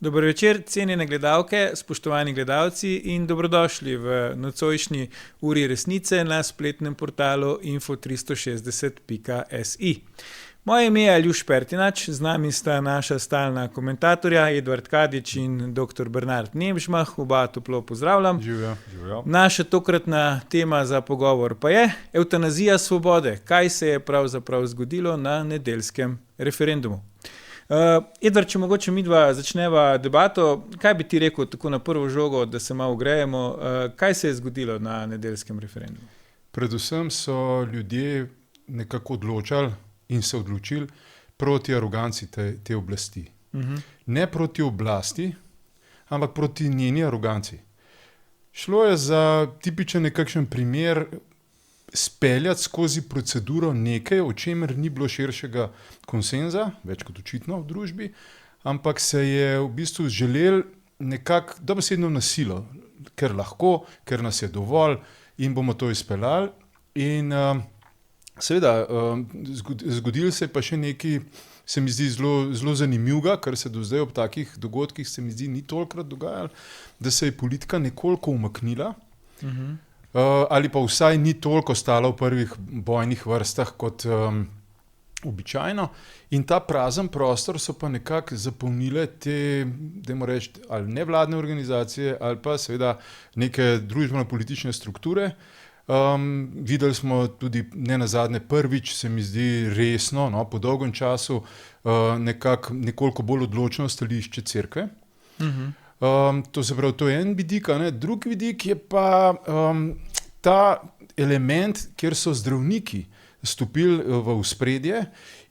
Dober večer, cenjene gledalke, spoštovani gledalci in dobrodošli v nocojšnji uri resnice na spletnem portalu info360.si. Moje ime je Aljuš Pertinač, z nami sta naša stalna komentatorja Edvard Kadič in dr. Bernard Nemžmah, oba toplo pozdravljam. Živijo. Naša tokratna tema za pogovor pa je evtanazija svobode. Kaj se je pravzaprav zgodilo na nedeljskem referendumu? Edvard, če mogoče midva začneva debato, kaj bi ti rekel tako na prvo žogo, da se malo ugrejemo, kaj se je zgodilo na nedeljskem referendumu? Predvsem so ljudje nekako odločali in se odločili proti aroganci te oblasti. Ne proti oblasti, ampak proti njeni aroganci. Šlo je za tipičen nekakšen primer speljati skozi proceduro nekaj, o čemer ni bilo širšega konsenza, več kot očitno v družbi, ampak se je v bistvu želel nekako dobesedno na silo, ker lahko, ker nas je dovolj in bomo to izpeljali. In seveda, zgodilo se je pa še nekaj, se mi zdi zelo zanimivega, kar se do zdaj ob takih dogodkih se mi zdi ni tolikrat dogajalo, da se je politika nekoliko umaknila, ali pa vsaj ni toliko stala v prvih bojnih vrstah kot običajno. In ta prazen prostor so pa nekako zapolnile te, dajmo reči, ali nevladne organizacije ali pa seveda neke družbeno-politične strukture. Videli smo tudi nenazadnje prvič, se mi zdi resno, po dolgem času, nekoliko bolj odločno stališče cerkve. To se pravi, to je en vidik, drugi vidik je pa ta element, kjer so zdravniki stopili v ospredje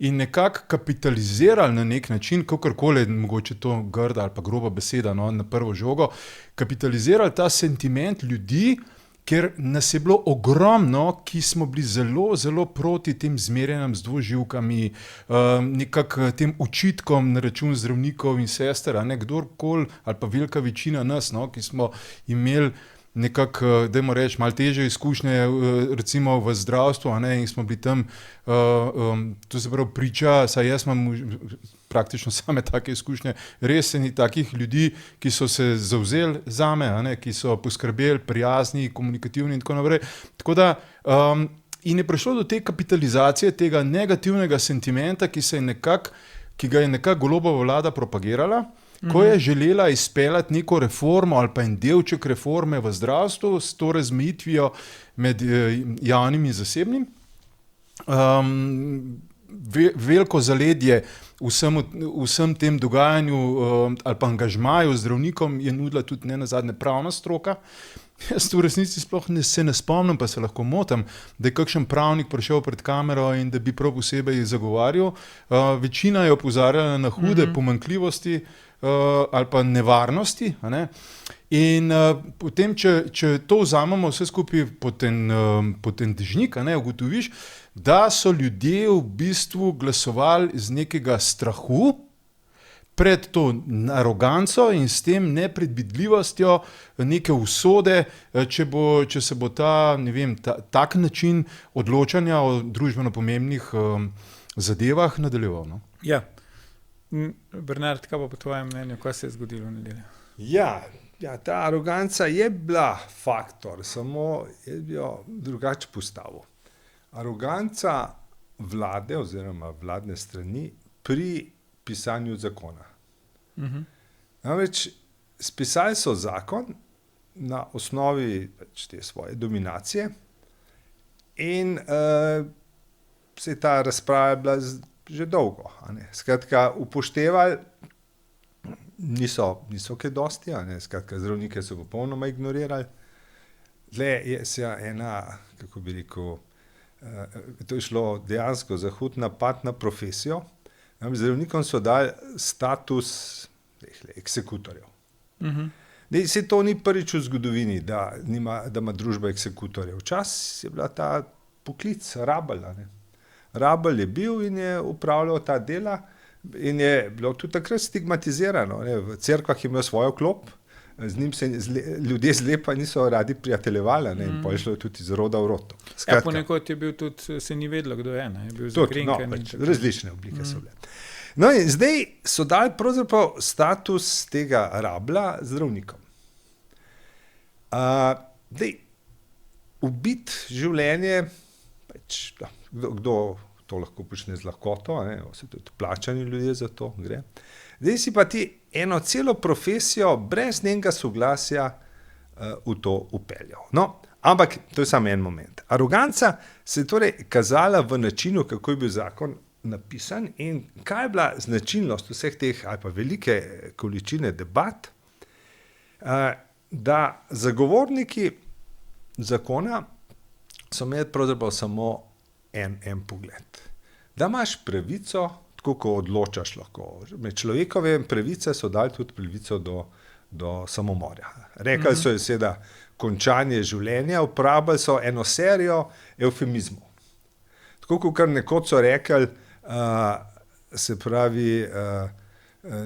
in nekako kapitalizirali na nek način, kakorkoli, mogoče to grda ali pa groba beseda, na prvo žogo, kapitalizirali ta sentiment ljudi, ker nas je bilo ogromno, ki smo bili zelo, zelo proti tem zmerjanjem z dvoživkami, nekako tem očitkom na račun zdravnikov in sester, kdorkoli ali pa velika večina nas, ki smo imeli nekako, dajmo reči, malo težje izkušnje, recimo v zdravstvu, in smo bili tam, to se pravi priča, saj jaz imam praktično same take izkušnje, res ni takih ljudi, ki so se zavzeli zame, ki so poskrbeli, prijazni, komunikativni in tako naprej. Tako da, in je prišlo do te kapitalizacije tega negativnega sentimenta, ki ga je nekako Golobova vlada propagirala, ko je želela izpeljati neko reformo ali pa en delček reforme v zdravstvu s to razmejitvijo med javnim in zasebnim. Veliko zaledje vsem tem dogajanju ali pa angažmaju zdravnikom je nudila tudi nenazadnje pravna stroka. Jaz v resnici sploh se ne spomnim, pa se lahko motim, da je kakšen pravnik prišel pred kamero in da bi prav posebej zagovarjal. Večina je opozarjala na hude pomanjkljivosti ali pa nevarnosti. In potem, če to vzamemo vse skupaj pod en dežnik, ugotoviš, da so ljudje v bistvu glasovali z nekega strahu pred to aroganco in s tem nepredvidljivostjo neke usode, če se bo tak način odločanja o družbeno pomembnih zadevah nadaljeval. Ja. Bernard, kaj pa po tvojem mnenju, kaj se je zgodilo v nedeljo? Ja, ta aroganca je bila faktor, samo je bi jo drugače postavil. Aroganca vlade oziroma vladne strani pri pisanju zakona. Namreč spisali so zakon na osnovi te svoje dominacije in se je ta razprava bila že dolgo. Skratka, upoštevali niso kaj dosti, skratka, zdravnike so popolnoma ignorirali. Je se ena, kako bi rekel, to je šlo dejansko za hud napad na profesijo. Zdravnikom so dali status eksekutorjev. Saj to ni prvič v zgodovini, da ima družba eksekutorjev. Včasih je bila ta poklic rabelj. Rabelj je bil in je upravljal ta dela in je bilo tudi takrat stigmatizirano. V cerkvah je imel svojo klop, z njim se ljudje zlepa niso radi prijateljevali, in pa je šlo tudi iz roda v rod. Ponekod je bil tudi, se ni vedelo, kdo je. Je bil zakrinkan. Različne oblike so bile. No, in zdaj so dali pravzaprav status tega rablja zdravnikom. Ubiti življenje, kdo to lahko počne z lahkoto, so tudi plačani ljudje za to gre. Zdaj si pa ti eno celo profesijo brez njenega soglasja v to upeljal. No, ampak to je samo en moment. Aroganca se je torej kazala v načinu, kako je bil zakon napisan in kaj je bila značilnost vseh teh ali pa velike količine debat, da zagovorniki zakona so imeli pravzaprav samo en pogled. Da imaš pravico, tako ko odločaš lahko. Med človekove pravice so dali tudi pravico do samomorja. Rekli so je seveda končanje življenja, uporabili so eno serijo evfemizmov. Tako kot kar nekoč so rekli, se pravi,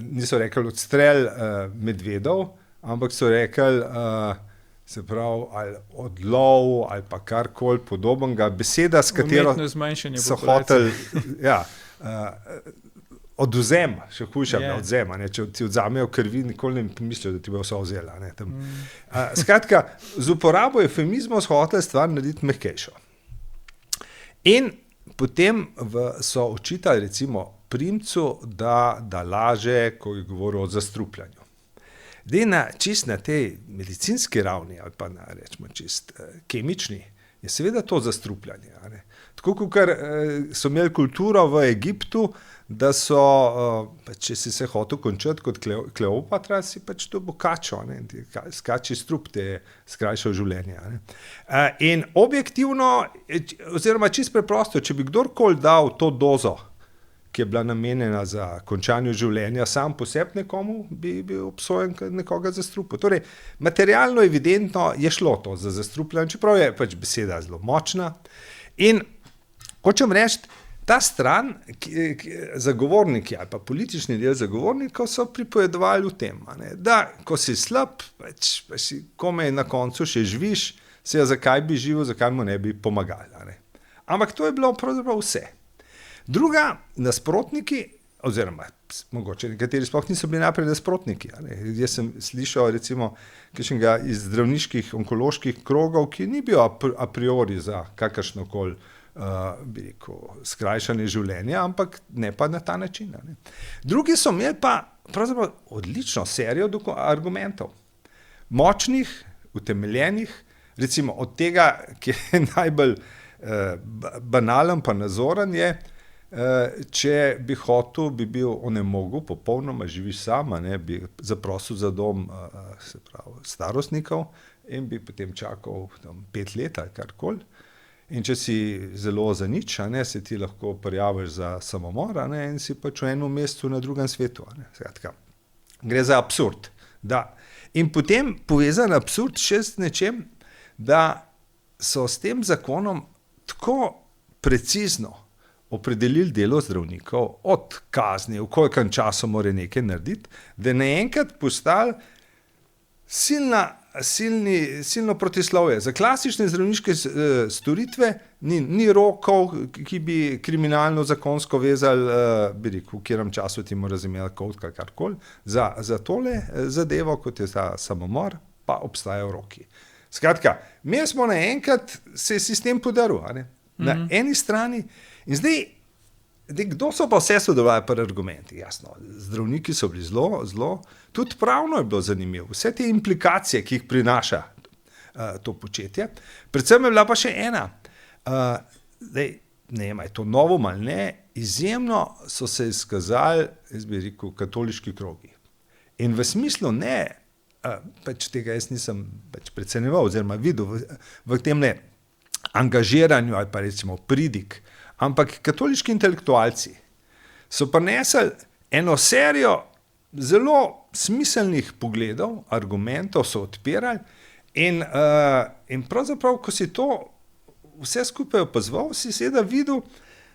niso rekli odstrel medvedov, ampak so rekli, se pravi, ali odlov ali pa karkoli podobnega, beseda, s katero so hoteli, odvzem, še hujša je odvzem, če ti odzamejo krvi, nikoli ne pomislijo, da ti bo vse vzela. Skratka, z uporabo eufemizmov so hoteli stvar narediti mehkejšo. In potem so očitali recimo Primcu, da laže, ko je govoril o zastrupljanju. Čist na tej medicinski ravni ali pa na rečemo čist kemični je seveda to zastrupljanje. Tako kot so imeli kulturo v Egiptu, da so, če si se hotel končati kot Kleopatra, si pač to bokačo, skači strup te skrajšal življenje. In objektivno, oziroma čist preprosto, če bi kdorkoli dal to dozo, ki je bila namenjena za končanje življenja, sam poseb nekomu, bi bil obsojen nekoga zastrupil. Torej, materialno evidentno je šlo to za zastrupljanje, čeprav je pač beseda zelo močna. In hočem reči, ta stran, zagovorniki ali pa politični del zagovornikov so pripovedovali v tem, da ko si slab, pač si komaj na koncu še živiš, zakaj bi živel, zakaj mu ne bi pomagali. Ampak to je bilo pravzaprav vse. Druga, nasprotniki, oziroma mogoče nekateri sploh niso bili najprej nasprotniki. Jaz sem slišal recimo kakšnega iz zdravniških onkoloških krogov, ki ni bil a priori za kakršnokoli bi rekel, skrajšanje življenja, ampak ne pa na ta način. Drugi so imeli pa pravzaprav odlično serijo argumentov. Močnih, utemeljenih, recimo od tega, ki je najbolj banalen pa nazoren je, če bi hotel, bi bil onemogel, popolnoma živiš sam, bi zaprosil za dom se pravi, starostnikov in bi potem čakal 5 let ali karkoli. In če si zelo za nič, se ti lahko prijaviš za samomor in si pač v enem mestu na drugem svetu. Skratka, gre za absurd. Da. In potem povezan absurd še s nečem, da so s tem zakonom tako precizno opredelili delo zdravnikov od kazni, v kolikem času mora nekaj narediti, da je naenkrat postalo silno protislovje. Za klasične zdravniške storitve ni rokov, ki bi kriminalno zakonsko vezali, bi rekel, v katerem času ti mora imeti kot karkoli. Za tole zadevo, kot je ta samomor, pa obstajajo roki. Skratka, mi smo naenkrat se sistem podaril, na eni strani. In zdaj, kdo so pa vse sodelovali pri argumentih? Jasno, zdravniki so bili zelo, tudi pravno je bilo zanimivo. Vse te implikacije, ki jih prinaša to početje. Predvsem je bila pa še ena. Ne vem, je to novo ali ne, izjemno so se izkazali, jaz bi rekel, katoliški krogi. In v smislu ne, pač tega jaz nisem precenjeval oziroma videl v tem angažiranju ali pa recimo pridig, ampak katoliški intelektualci so prinesli eno serijo zelo smiselnih pogledov, argumentov so odpirali in pravzaprav, ko si to vse skupaj opazoval, si seveda videl,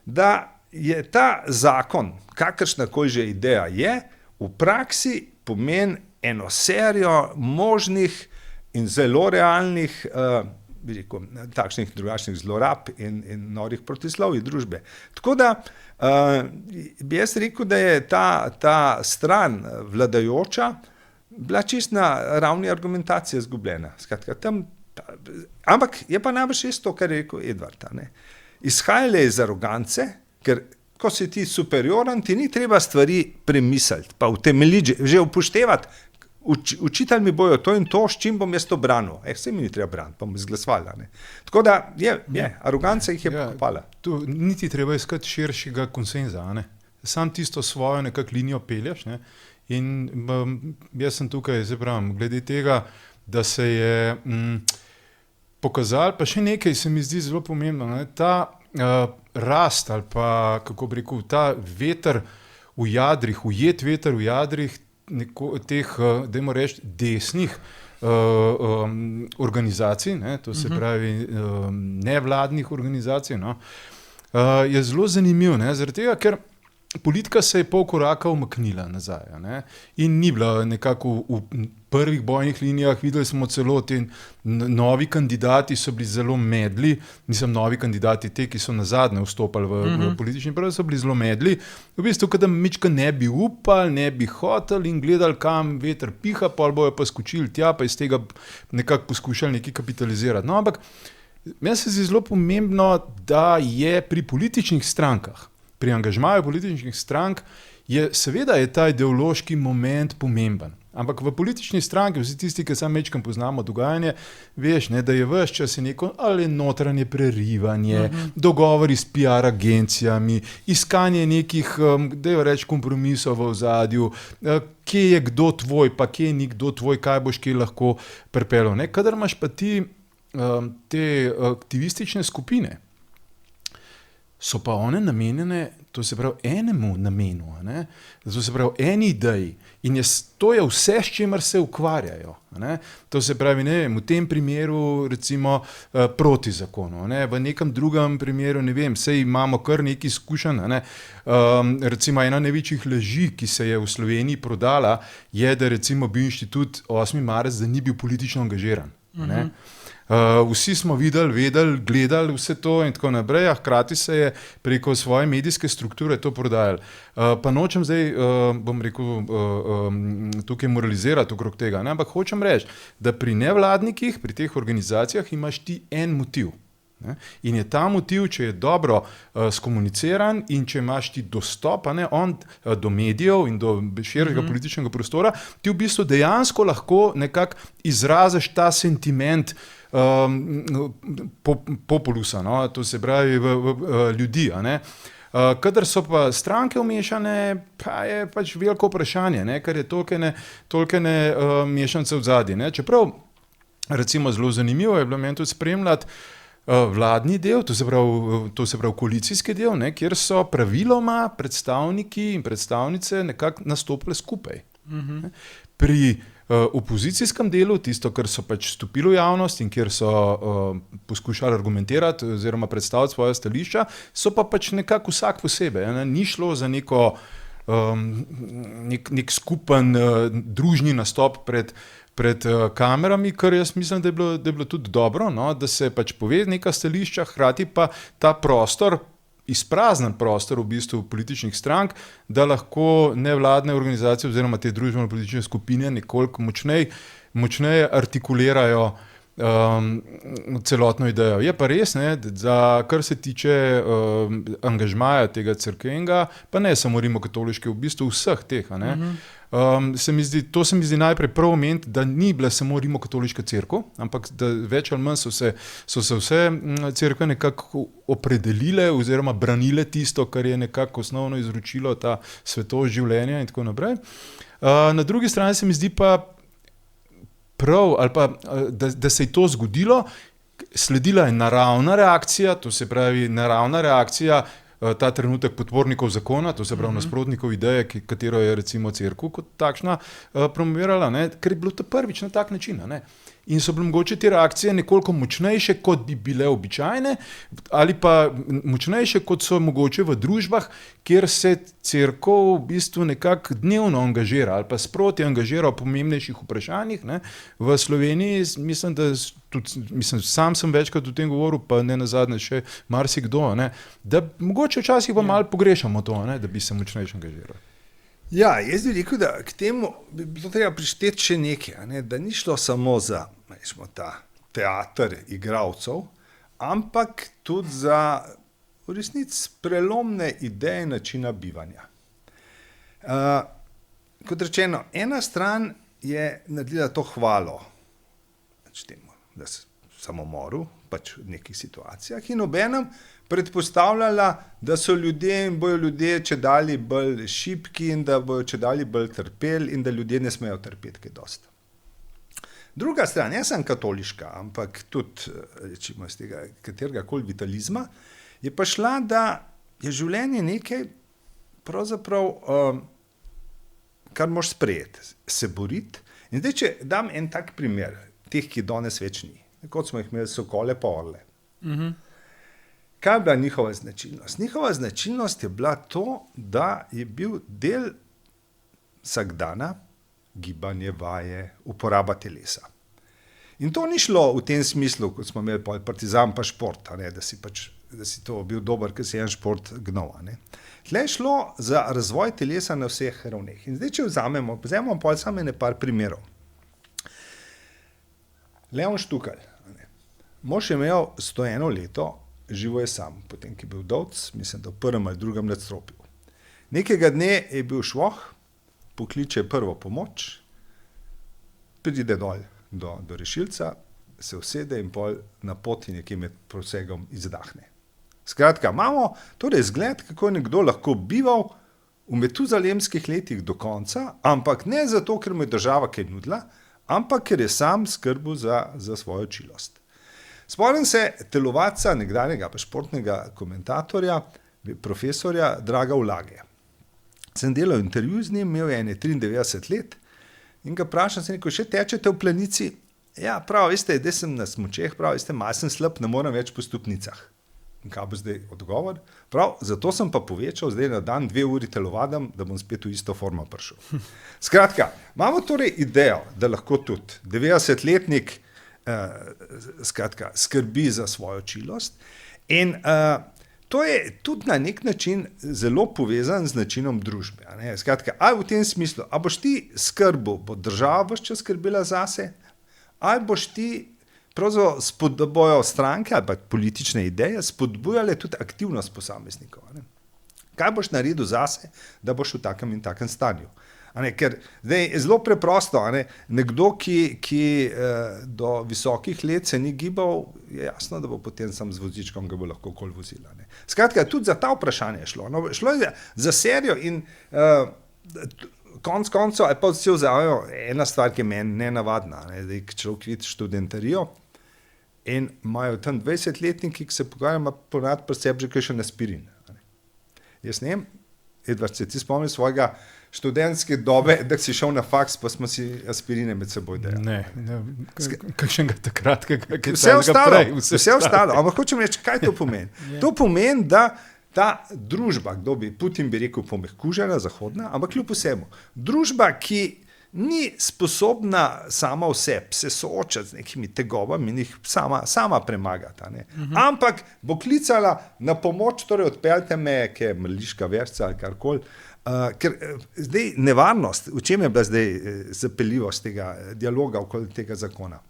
da je ta zakon, kakršnakoli že ideja je, v praksi pomeni eno serijo možnih in zelo realnih bi rekel, takšnih drugačnih zlorab in norih protislovij družbe. Tako da bi jaz rekel, da je ta stran vladajoča bila čist na ravni argumentacije izgubljena. Skratka, ampak je pa najbrž isto, kar je rekel Edvard. Izhajale iz arogance, ker ko si ti superioren, ti ni treba stvari premisliti, pa utemeljiti, že upoštevati. Učitelj mi bojo to in to, s čim bom jaz to branil. Vse mi ni treba braniti, pa bom izglasovali. Tako da aroganca jih je pokopala. Tu niti treba iskati širšega konsenza. Sam tisto svojo nekak linijo pelješ. Ne? In jaz sem tukaj, glede tega, da se je pokazal, pa še nekaj se mi zdi zelo pomembno. Ta rast ali pa, kako bi rekel, ta veter v jadrih, ujet veter v jadrih teh, dajmo reči, desnih organizacij, to se pravi nevladnih organizacij, je zelo zanimiv, zaradi tega, ker politika se je pol koraka umaknila nazaj, in ni bila nekako v prvih bojnih linijah, videli smo celo te novi kandidati so bili zelo medli, nisem novi kandidati, te, ki so nazadnje vstopali v politični prvi, so bili zelo medli, v bistvu, kada mička ne bi upali, ne bi hoteli in gledali, kam veter piha, pol bojo pa skočili tja, pa iz tega nekako poskušali nekaj kapitalizirati. No, ampak meni se zdi zelo pomembno, da je pri političnih strankah, pri angažmaju političnih strank, seveda je ta ideološki moment pomemben. Ampak v politični stranki, vsi tisti, ki sam mečkam poznamo dogajanje, veš, da je ves čas neko ali notranje prerivanje, dogovori s PR agencijami, iskanje nekih, dajo reči, kompromisov v ozadju, kje je kdo tvoj, pa kje ni kdo tvoj, kaj boš kje lahko pripeljal. Kadar imaš pa ti te aktivistične skupine, so pa one namenjene, to se pravi, enemu namenu, to se pravi, eni ideji. In to je vse, s čimer se ukvarjajo. To se pravi, ne vem, v tem primeru recimo proti zakonu, v nekem drugem primeru, ne vem, saj imamo kar nekaj izkušenj. Recimo ena največjih laži, ki se je v Sloveniji prodala, je, da recimo bil inštitut 8. marec, da ni bil politično angažiran. Vsi smo videli, gledali vse to in tako naprej, a hkrati se je preko svoje medijske strukture to prodajalo. Pa nočem zdaj, bom rekel, tukaj moralizirati okrog tega, ampak hočem reči, da pri nevladnikih, pri teh organizacijah imaš ti en motiv. In je ta motiv, če je dobro skomuniciran in če imaš ti dostop do medijev in do širšega političnega prostora, ti v bistvu dejansko lahko nekako izraziš ta sentiment populusa, to se pravi v ljudi. Kadar so pa stranke vmešane, pa je pač veliko vprašanje, ker je tolikene mešance v zadnji. Čeprav, recimo, zelo zanimivo je bilo meni tudi spremljati vladni del, to se pravi koalicijski del, kjer so praviloma predstavniki in predstavnice nekako nastopile skupaj. Pri opozicijskem delu, tisto, kar so pač stopili v javnost in kjer so poskušali argumentirati oziroma predstaviti svoje stališča, so pa pač nekako vsak posebej. Ni šlo za nek skupen družni nastop pred kamerami, kar jaz mislim, da je bilo tudi dobro, da se pač pove neka stališča, hkrati pa ta prostor, izpraznen prostor v bistvu političnih strank, da lahko nevladne organizacije oziroma te družbeno-politične skupine nekoliko močneje artikulirajo celotno idejo. Je pa res, da kar se tiče angažmaja tega cerkvenega, pa ne samo rimokatoliške, v bistvu vseh teh, to se mi zdi najprej prav omeniti, da ni bila samo rimokatoliška cerkev, ampak da več ali manj so se vse cerkve nekako opredelile oziroma branile tisto, kar je nekako osnovno izročilo ta svetost življenja in tako naprej. Na drugi strani se mi zdi pa prav, ali pa, da se je to zgodilo, sledila je naravna reakcija, to se pravi naravna reakcija ta trenutek podpornikov zakona, to se pravi nasprotnikov ideje, katero je recimo cerkev kot takšna promovirala, ker je bilo to prvič na tak način. In so bile mogoče te reakcije nekoliko močnejše, kot bi bile običajne, ali pa močnejše, kot so mogoče v družbah, kjer se cerkev v bistvu nekako dnevno angažira ali pa sproti angažira v pomembnejših vprašanjih. V Sloveniji mislim, da tudi, mislim, sam sem večkrat o tem govoril, pa ne nazadnje še marsikdo, ne, da mogoče včasih pa malo pogrešamo to, ne, da bi se močnejše angažirali. Ja, jaz bi rekel, da k temu bi bilo treba prišteti še nekaj, ne, da ni šlo samo za ta teater igralcev, ampak tudi za v resnici prelomne ideje načina bivanja. Kot rečeno, ena stran je naredila to hvalo, da se samomoru, pač v nekih situacijah in obenem predpostavljala, da so ljudje in bojo ljudje čedalje bolj šibki in da bojo čedalje bolj trpeli in da ljudje ne smejo trpeti kaj dosti. Druga stran, jaz sem katoliška, ampak tudi rečimo iz tega kateregakoli vitalizma, je pa šla, da je življenje nekaj pravzaprav, kar moraš sprejeti, se boriti. In zdaj, če dam en tak primer, teh, ki danes več ni, kot smo jih imeli sokole pa orle. Kaj je bila njihova značilnost? Njihova značilnost je bila to, da je bil del vsakdana gibanje, vaje, uporaba telesa. In to ni šlo v tem smislu, kot smo imeli partizan pa šport, da si to bil dober, ker si en šport gnal. Tle je šlo za razvoj telesa na vseh ravneh. In zdaj, če vzamemo pa samo par primerov. Leon Štukelj, mož je imel 101 leto, živo je sam, potem, ki je bil vdovc, mislim, da v prvem ali drugem nadstropju. Nekega dne je bil švoh, pokliče prvo pomoč, pride dol do rešilca, se usede in pol na poti nekje med prosegom izdahne. Skratka, imamo torej zgled, kako je nekdo lahko bival v metuzalemskih letih do konca, ampak ne zato, ker mu je država kaj nudila, ampak ker je sam skrbel za svojo čilost. Spomnim se telovadca, nekdanjega pa športnega komentatorja, profesorja Draga Vlage. Sem delal intervju z njim, imel je 93 let in ga vprašam, sem rekel, še tečete v planici? Ja, prav, veste, zdaj sem na smučeh, prav, veste, malo sem slab, ne morem več po stopnicah. In kaj bo zdaj odgovor? Prav, zato sem pa povečal, zdaj na dan 2 uri telovadam, da bom spet v isto formo prišel. Skratka, imamo torej idejo, da lahko tudi 90-letnik skrbi za svojo čilost in to je tudi na nek način zelo povezan z načinom družbe. Skratka, ali v tem smislu, ali boš ti skrbel, bo država boš čas skrbela zase, ali boš ti pravzaprav da bojo stranke ali pa politične ideje spodbujale tudi aktivnost posameznikov. Kaj boš naredil zase, da boš v takem in takem stanju? Ker zdaj je zelo preprosto, nekdo, ki do visokih let se ni gibal, je jasno, da bo potem sam z vozičkom ga bo lahko kol vozila. Skratka, tudi za ta vprašanje je šlo. Šlo je za serijo in konc koncev, ali pa vsi vzavajo ena stvar, ki je meni nenavadna. Zdaj, človek vidi študentarijo in imajo tam 20-letniki, ki se pogovarjajo, ima ponad pri sebi že kakšen aspirin. Jaz ne vem, Edvard, se ti spomni svojega študentske dobe, da si šel na faks, pa smo si aspirine med seboj dali. Ne, kakšnega takrat, vse ostalo. Ampak hočem reči, kaj to pomeni? To pomeni, da ta družba, kdo bi, Putin bi rekel pomehkužena, zahodna, ampak kljub vsemu, družba, ki ni sposobna sama v sebi se soočati z nekimi tegobami in jih sama premagati. Ampak bo klicala na pomoč, torej odpeljte me, ki je mrliška verca ali karkoli, ker zdaj nevarnost, v čem je bila zdaj zapeljivost tega dialoga okoli tega zakona?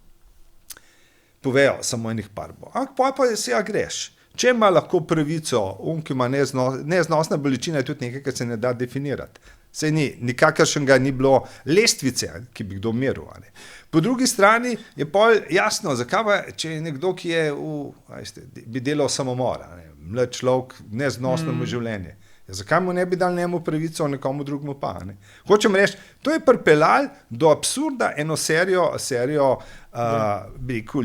Povejo samo enih par bo. Ampak pa se greš. Če ima lahko pravico, ki ima neznosna bolečina, je tudi nekaj, kar se ne da definirati. Sej nikakršnega ni bilo lestvice, ki bi kdo meril. Po drugi strani je pol jasno, zakaj pa, če je nekdo, ki bi delal samomor, mlad človek, neznosno mu življenje. Zakaj mu ne bi dal njemu pravico, nekomu drugemu pa? Hočem reči, to je pripeljalo do absurda eno serijo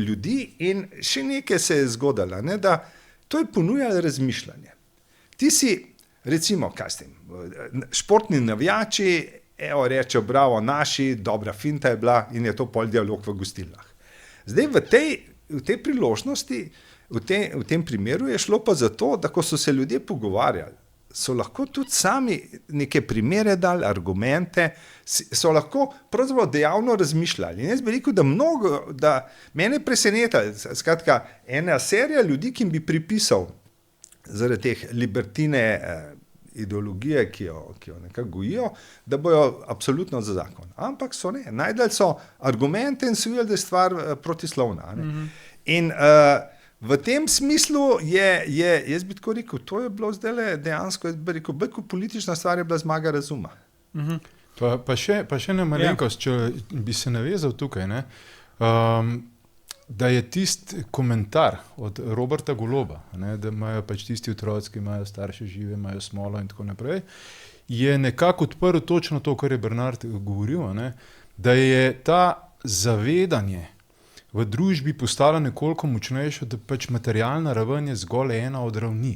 ljudi in še nekaj se je zgodilo, da to je ponujalo razmišljanje. Ti si, recimo, kaj s tem, športni navijači, rečejo, bravo, naši, dobra finta je bila in je to pol dialog v gostilnah. Zdaj v tej priložnosti, v tem primeru je šlo pa za to, da ko so se ljudje pogovarjali so lahko tudi sami neke primere dali, argumente, so lahko pravzaprav dejavno razmišljali. In jaz bi rekel, da mene preseneta, skratka, ena serija ljudi, ki bi pripisal zaradi teh libertine ideologije, ki jo nekako gojijo, da bojo absolutno za zakon. Ampak so ne, najdali so argumente in so videli, da je stvar protislovna. In v tem smislu jaz bi tako rekel, to je bilo zdaj dejansko, jaz bi rekel, bolj kot politična stvar je bila zmaga razuma. Pa še ena malenkost, če bi se navezal tukaj, ne, da je tisti komentar od Roberta Goloba, ne, da imajo pač tisti otroci, ki imajo starše žive, imajo smolo in tako naprej, je nekako odprl točno to, kar je Bernard govoril, ne, da je ta zavedanje v družbi postala nekoliko močnejša, da pač materialna raven je zgolj ena od ravni.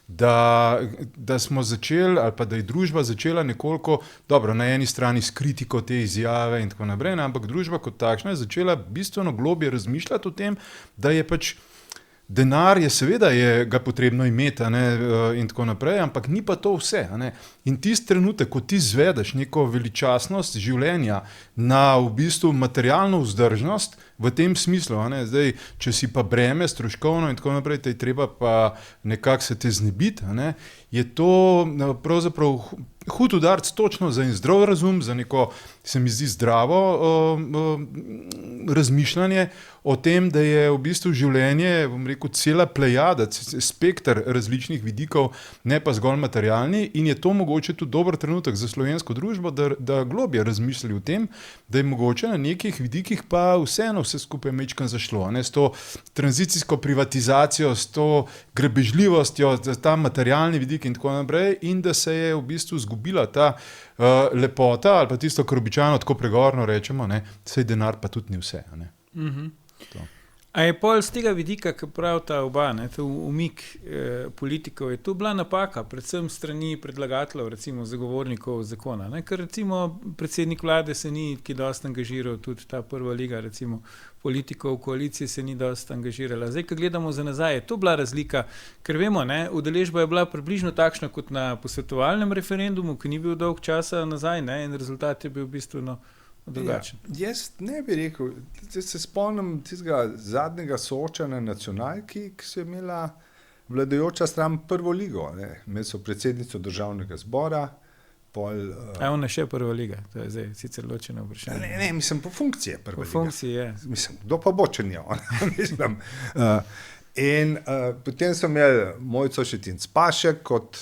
Da smo začeli, ali pa da je družba začela nekoliko, dobro, na eni strani s kritiko te izjave in tako naprej, ampak družba kot takšna je začela bistveno globje razmišljati o tem, da je pač denar je seveda ga potrebno imeti, in tako naprej, ampak ni pa to vse. In tisti trenutek, ko ti izvedeš neko veličastnost življenja na v bistvu materialno vzdržnost, v tem smislu, zdaj, če si pa breme, stroškovno in tako naprej, te je treba pa nekako se te znebiti, je to pravzaprav hud udarc točno za en zdrav razum, za neko, se mi zdi, zdravo razmišljanje o tem, da je v bistvu življenje, bom rekel, cela plejada, spekter različnih vidikov, ne pa zgolj materialni, in je to mogoče tudi dober trenutek za slovensko družbo, da globje razmišljali o tem, da je mogoče na nekih vidikih pa vseeno vse skupaj majčkeno zašlo, s to tranzicijsko privatizacijo, s to grebežljivostjo, ta materialni vidik in tako naprej, in da se je v bistvu zgubila ta lepota, ali pa tisto, kar običajno tako pregovorno rečemo, saj denar pa tudi ni vse. A je pol z tega vidika, ki pravita oba, to umik politikov, je to bila napaka, predvsem strani predlagateljev, recimo zagovornikov zakona, ker recimo predsednik vlade se ni ki dosti angažiral, tudi ta prva liga, recimo politikov koalicije se ni dosti angažirala. Zdaj, ko gledamo za nazaj, je to bila razlika, ker vemo, udeležba je bila približno takšna kot na posvetovalnem referendumu, ki ni bil dolg časa nazaj, in rezultat je bil v bistvu drugačen. Ja, jaz ne bi rekel, se spomnim tistega zadnjega soočanja nacionalki, ki so imela vladajoča stran prvo ligo. Imeli so predsednico državnega zbora, ona še prva liga, to je zdaj sicer ločeno vprašanje. Ne, mislim, po funkciji je prva liga. Po funkciji je. Mislim, kdo pa bo, če ni ona, mislim. In potem so imeli Mojco Šetinc Pašek kot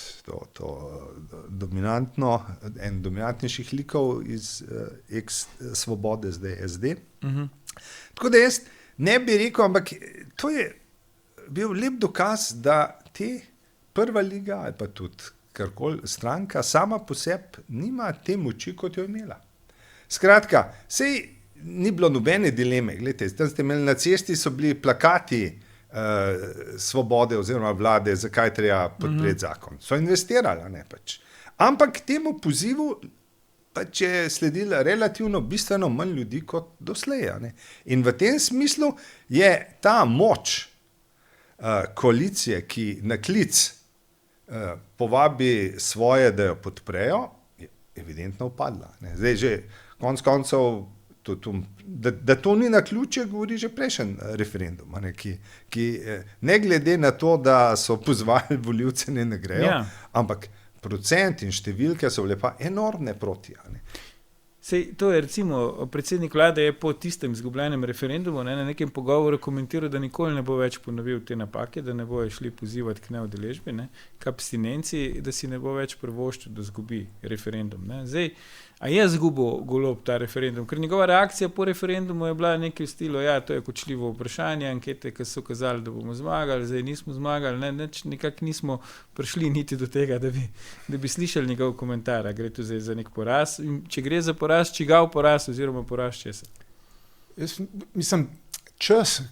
en dominantnejših likov iz ex-Svobode, zdaj SD. Tako da jaz ne bi rekel, ampak to je bil lep dokaz, da te prva liga ali pa tudi karkoli stranka sama po sebi nima te moči, kot jo imela. Skratka, sej ni bilo nobene dileme. Glejte, tam ste imeli na cesti, so bili plakati Svobode oziroma vlade, zakaj treba podpreti zakon. So investirali, ne pač. Ampak temu pozivu pač je sledilo relativno bistveno manj ljudi kot doslej. In v tem smislu je ta moč koalicije, ki na klic povabi svoje, da jo podprejo, je evidentno upadla. Zdaj že konec koncev da to ni naključje, govori že prejšnji referendum, ki ne glede na to, da so pozvali volivce ne grejo, ampak procent in številke so bile pa enormne proti. Sej, to je recimo, predsednik vlade je po tistem izgubljenem referendumu na nekem pogovoru komentiral, da nikoli ne bo več ponovil te napake, da ne bojo šli pozivati k neudeležbi, k abstinenci, da si ne bo več privoščil, da zgubi referendum. Zdaj, a je zgubil Golob ta referendum? Ker njegova reakcija po referendumu je bila nekaj v stilu, to je kočljivo vprašanje, ankete, ki so kazali, da bomo zmagali, zdaj nismo zmagali, nekako nismo prišli niti do tega, da bi slišali njegov komentar, gre tu zdaj za nek poraz. In če gre za poraz, čigav poraz oziroma poraz česa? Jaz mislim, čas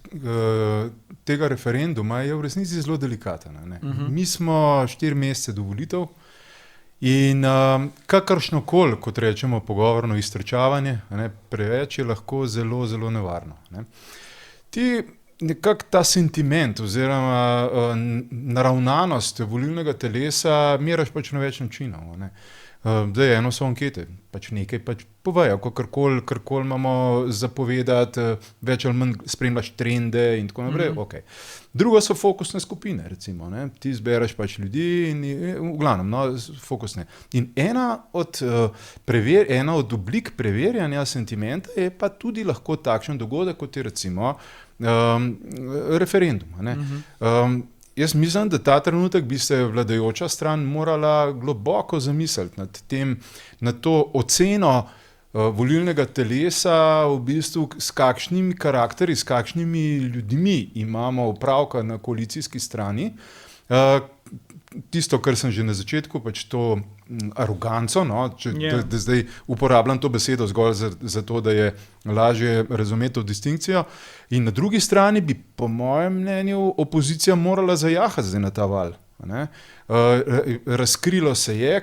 tega referenduma je v resnici zelo delikaten. Mi smo 4 mesece do volitev, in kakršnokoli, kot rečemo, pogovorno iztrčavanje, preveč je lahko zelo, zelo nevarno. Ti nekako ta sentiment oziroma naravnanost volilnega telesa meraš pač na več načinov. Ne. Zdaj, eno so ankete, pač nekaj pač povejo, karkoli imamo zapovedati, več ali manj spremljaš trende in tako naprej. Okay. Drugo so fokusne skupine, recimo. Ne. Ti zbereš pač ljudi in v glavnem, no, fokusne. In ena od oblik preverjanja sentimenta je pa tudi lahko takšen dogodek, kot je recimo referendum. Ne. Jaz mislim, da ta trenutek bi se vladajoča stran morala globoko zamisliti nad to oceno volilnega telesa, v bistvu s kakšnimi karakterji, s kakšnimi ljudmi imamo opravka na koalicijski strani. Tisto, kar sem že na začetku, pač to aroganco, no, da zdaj uporabljam to besedo zgolj zato, da je lažje razumeti to distinkcijo. In na drugi strani bi, po mojem mnenju, opozicija morala zajahati zdaj na ta val. Ne. Razkrilo se je,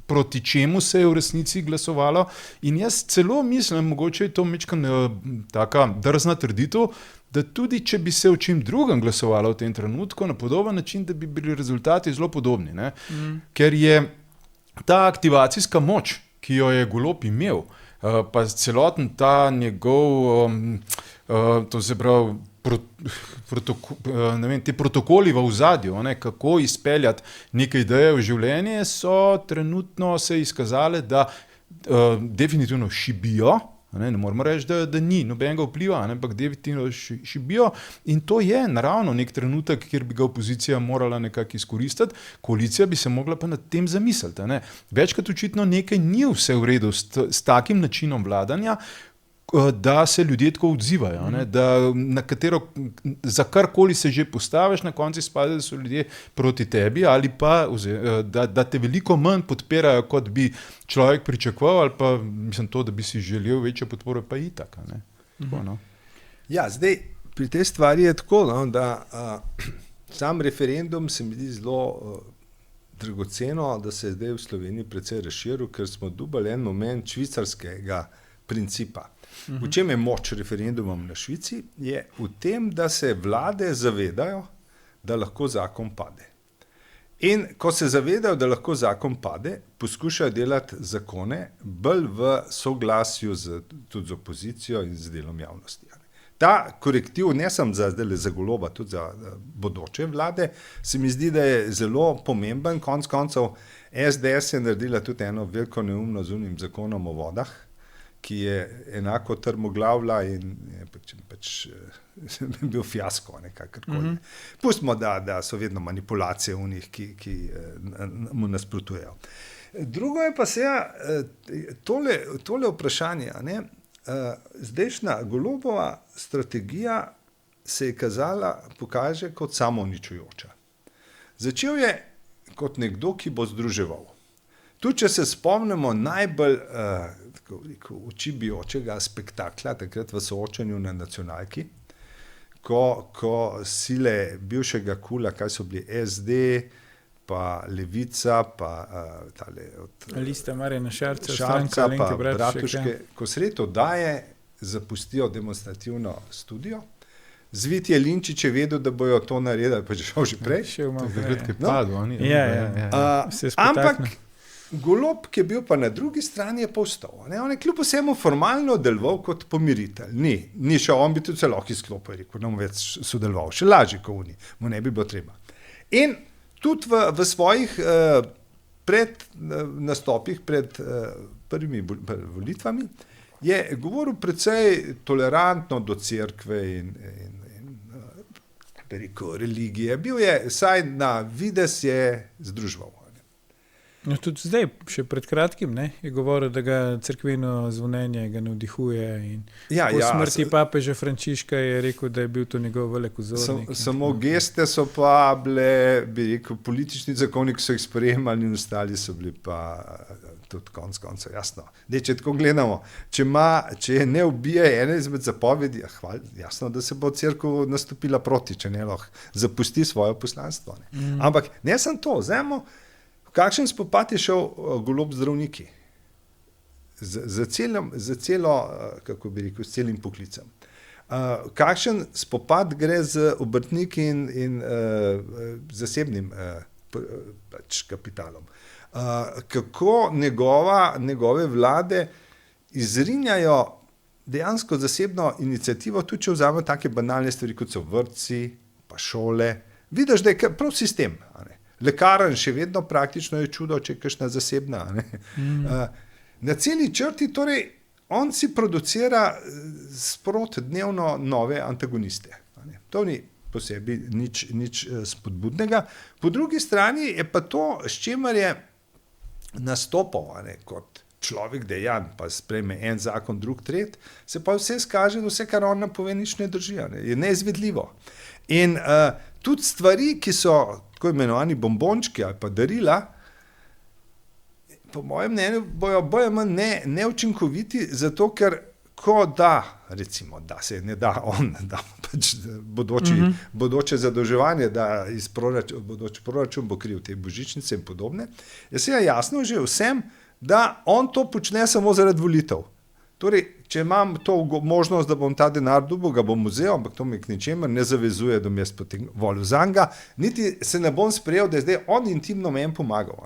proti čemu se je v resnici glasovalo in jaz celo mislim, mogoče je to majčkeno taka drzna trditev, da tudi če bi se o čem drugem glasovalo v tem trenutku, na podoben način, da bi bili rezultati zelo podobni. Ne? Ker je ta aktivacijska moč, ki jo je Golob imel, pa celoten ta njegov, to se pravi, te protokoli v ozadju, kako izpeljati neke ideje v življenje, so trenutno se izkazale, da definitivno šibijo. Ne moramo reči, da ni nobenega vpliva, ampak definitivno šibijo in to je naravno nek trenutek, kjer bi ga opozicija morala nekako izkoristiti, koalicija bi se mogla pa nad tem zamisliti. Ne. Večkrat očitno nekaj ni vse v redu s takim načinom vladanja, da se ljudje tako odzivajo, ne, da za karkoli se že postaviš, na koncu izpade, da so ljudje proti tebi ali pa da te veliko manj podpirajo, kot bi človek pričakoval ali pa mislim to, da bi si želel večjo podporo, pa itak. Ne. Tako, no. Ja, zdaj pri tej stvari je tako, no, da sam referendum se mi zdi zelo dragoceno, da se je zdaj v Sloveniji precej razširil, ker smo dobili en moment švicarskega principa. V čem je moč referendumom na Švici? Je v tem, da se vlade zavedajo, da lahko zakon pade. In ko se zavedajo, da lahko zakon pade, poskušajo delati zakone bolj v soglasju tudi z opozicijo in z delom javnosti. Ta korektiv, ne samo za Goloba, tudi za bodoče vlade, se mi zdi, da je zelo pomemben. Konec koncev SDS je naredila tudi eno veliko neumno z unim zakonom o vodah, ki je enako trmoglavlja in je pač bil fiasko, kakorkoli. Pustimo, da so vedno manipulacije v njih, ki mu nasprotujejo. Drugo je pa tole vprašanje. Ne? Zdajšnja Golobova strategija se je pokaže kot samouničujoča. Začel je kot nekdo, ki bo združeval. Tu, če se spomnimo najbolj očibijočega spektakla, takrat v soočenju na nacionalki, ko sile bivšega KUL-a, kaj so bili SD, pa Levica, pa Lista Marjana Šarca, pa Bratuške, ko sredi oddaje zapustijo demonstrativno studio. Zvit Jelinčič je vedel, da bojo to naredili, pa že šel že prej. Ampak Golob, ki je bil pa na drugi strani, je pa vstal. On je kljub vsemu formalno deloval kot pomiritelj. Ni šel, on bi tudi celo izklopil, rekel, ne bom več sodeloval. Še lažje, kot oni, mu ne bi bilo treba. In tudi v svojih nastopih pred prvimi volitvami je govoril precej tolerantno do cerkve in religije. Bil je, saj na videz je združval. No, tudi zdaj, še pred kratkim, je govoril, da ga cerkveno zvonjenje ga navdihuje in po smrti papeža Frančiška je rekel, da je bil to njegov velik vzornik. Samo geste so pa bile, bi rekel, politični zakoni, ki so jih sprejemali in ostali so bili pa tudi konec, jasno. Če tako gledamo, če ne ubije ene izmed zapovedi, jasno, da se bo cerkev nastopila proti, če ne lahko zapusti svoje poslanstvo. Ampak ne samo to, vzemimo, v kakšen spopad je šel Golob z zdravniki? Z celim poklicem. kakšen spopad gre z obrtniki in zasebnim pač kapitalom. Kako njegove vlade izrinjajo dejansko zasebno inicijativo, tudi če vzamemo take banalne stvari, kot so vrtci, pa šole. Vidiš, da je prav sistem. Lekarn še vedno praktično je čudo, če je kakšna zasebna. Na celi črti, torej, on si producira sproti dnevno nove antagoniste. To ni posebej nič spodbudnega. Po drugi strani je pa to, s čimer je nastopal kot človek dejan, pa sprejme en zakon, drug, tret, se pa vse skaže, da vse, kar on napove, nič ne drži. Je neizvedljivo. In tudi stvari, ki so tako imenovani bombončki ali pa darila, po mojem mnenju bojo bolj manj neučinkoviti, zato ker ko recimo, da se ne da on, da pač bodoče zadolževanje, da iz bodoči proračun bo kriv te božičnice in podobne, je seveda jasno že vsem, da on to počne samo zaradi volitev. Torej, če imam to možnost, da bom ta denar dobil, ga bom vzel, ampak to me k ničemer ne zavezuje, da mi jaz potem volil zanj, niti se ne bom sprejel, da je zdaj on intimno meni pomagal.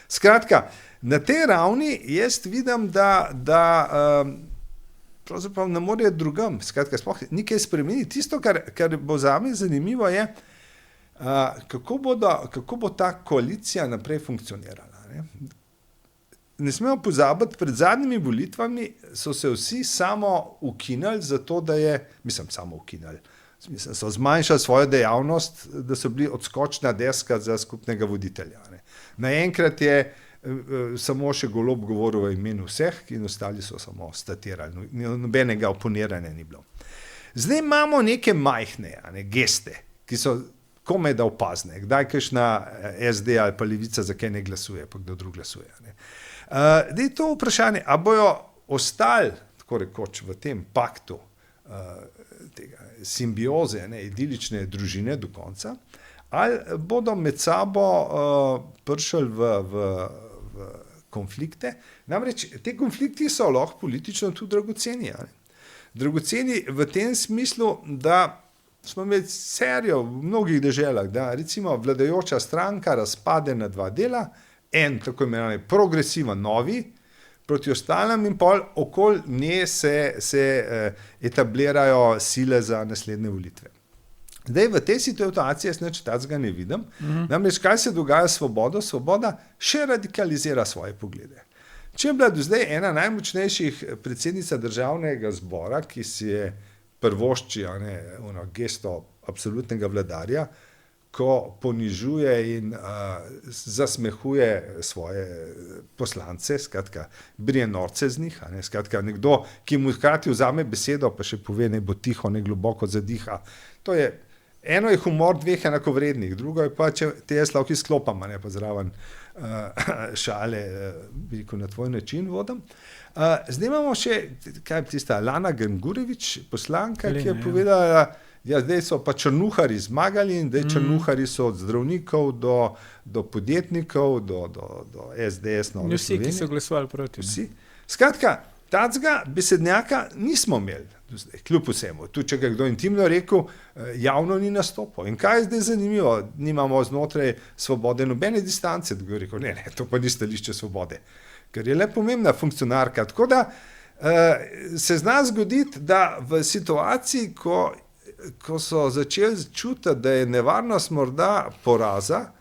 Skratka, na tej ravni jaz vidim, da pravzaprav ne more drugam. Skratka, sploh nekaj spremeniti. Tisto, kar bo zame zanimivo, je, kako bo ta koalicija naprej funkcionirala. Ne smemo pozabiti, pred zadnjimi volitvami so se vsi samo ukinili, zato da so zmanjšali svojo dejavnost, da so bili odskočna deska za skupnega voditelja. Naenkrat je samo še Golob govoril v imenu vseh, in ostali so samo statirali. Nobenega oponiranja ni bilo. Zdaj imamo neke majhne geste, ki so komaj da opazne. Kdaj kakšna SD ali pa Levica za kaj ne glasuje, pa kdo drug glasuje. Da je to vprašanje, a bojo ostali, tako rekoč, v tem paktu tega simbioze, idilične družine do konca, ali bodo med sabo prišli v konflikte. Namreč te konflikti so lahko politično tudi dragoceni. Dragoceni v tem smislu, da smo imeli serijo v mnogih deželah, da recimo vladajoča stranka razpade na dva dela, en tako imenovani progresiven novi, proti ostalim in pol okoli nje se etablirajo sile za naslednje volitve. Zdaj v tej situaciji jaz nič takega ne vidim. Namreč kaj se dogaja s Svobodo? Svoboda še radikalizira svoje poglede. Če je bila do zdaj ena najmočnejših predsednica državnega zbora, ki si je prvošči gesto absolutnega vladarja, ko ponižuje in zasmehuje svoje poslance, skratka, brije norce z njih, skratka, nekdo, ki mu hkrati vzame besedo, pa še pove, ne bo tiho, ne globoko zadiha. To je, eno je humor dveh enakovrednih, drugo je pa, če te jaz lahko izklopam, pa zraven šale, na tvoj način vodim. Zdaj imamo še, kaj je tista, Lana Grgurevič, poslanka, ki je povedala, zdaj so pa črnuhari zmagali in zdaj črnuhari so od zdravnikov do podjetnikov, do SDS. Vsi, ki so glasovali proti. Vsi. Skratka, tacga besednjaka nismo imeli, kljub vsemu. Tudi če ga kdo intimno rekel, javno ni nastopil. In kaj je zdaj zanimivo? Nimamo znotraj Svobode nobene distance, da bi rekel, ne, to pa ni stališče Svobode. Ker je le pomembna funkcionarka. Tako da se zna zgoditi, da v situaciji, ko so začeli čutiti, da je nevarnost morda poraza,